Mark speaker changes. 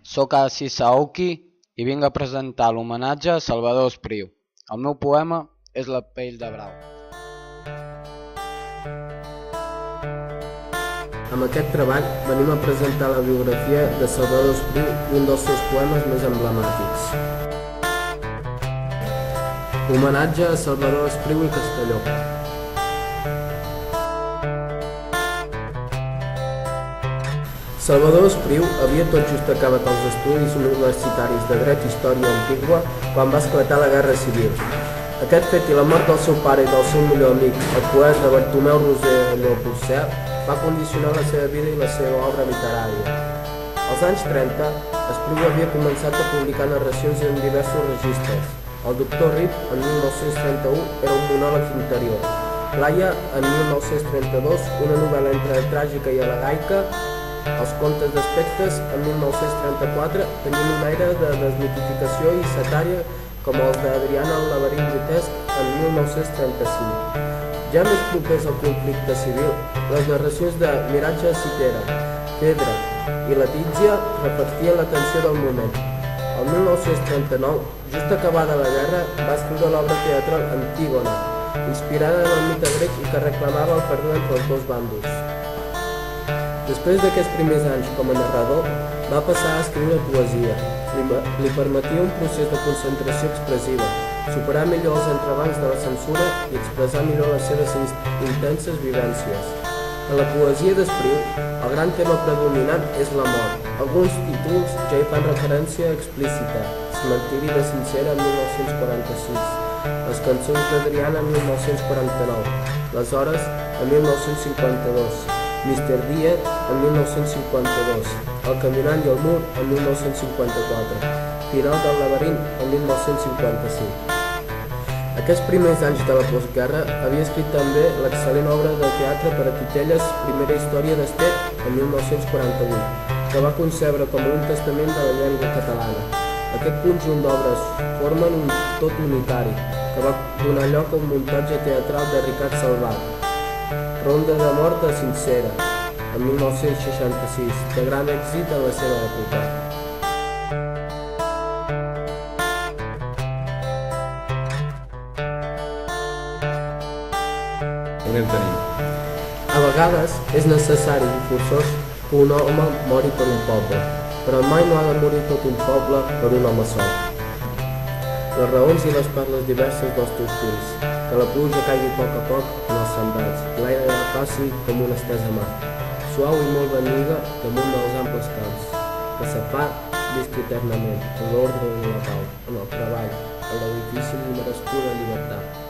Speaker 1: Soc Assis Saouki i vinc a presentar l'homenatge a Salvador Espriu. El meu poema és La pell de brau.
Speaker 2: Amb aquest treball venim a presentar la biografia de Salvador Espriu i un dels seus poemes més emblemàtics. Homenatge a Salvador Espriu i Castelló. Salvador Espriu havia tot just acabat els estudis universitaris de Dret i Història Antigua quan va esclatar la Guerra Civil. Aquest fet i la mort del seu pare i del seu millor amic, el poeta Bartomeu Rosselló Porcel, va condicionar la seva vida i la seva obra literària. Als anys 30, Espriu havia començat a publicar narracions en diversos registres. El Doctor Rip, en 1931, era un monòleg interior. Laia, en 1932, una novel·la entre tràgica i elegaica. Els contes d'Aspectes, en 1934, tenien un aire de desmitificació i satària com els d'Adriana el laberint grotesc en 1935. Ja més propers al conflicte civil, les narracions de Miratge Citera, Fedra i Letizia reflectien la tensió del moment. El 1939, just acabada la guerra, va escriure l'obra teatral Antígona, inspirada en el mite grec i que reclamava el perdó entre els dos bàndols. Després d'aquests primers anys com a narrador, va passar a escriure poesia. Li permetia un procés de concentració expressiva, superar millor els entrebancs de la censura i expressar millor les seves intenses vivències. En la poesia d'Espriu, el gran tema predominant és la mort. Alguns títols ja hi fan referència explícita: Cementiri de Sincera en 1946, Les cançons d'Adriana en 1949, Les hores en 1952, Mr. Diet en 1952, El caminant i el mur en 1954, Final del laberint en 1955. Aquests primers anys de la postguerra havia escrit també l'excel·lent obra de teatre per a titelles Primera història d'Ester en 1948, que va concebre com un testament de la llengua catalana. Aquest conjunt d'obres formen un tot unitari, que va donar lloc a un muntatge teatral de Ricard Salvat, Ronda de mort de Sincera, en 1966, de gran èxit en la seva època. A vegades és necessari i forçós que un home mori per un poble, però mai no ha de morir tot un poble per un home sol. Les raons i les parles diverses dels teus fills, que la pluja caigui a poc en els sembrats, que l'aire passi com una estesa mà, suau i molt beniga damunt dels amples camps, que sa part visqui eternament en l'ordre i la pau, en el treball, en la difícil i merescuda llibertat.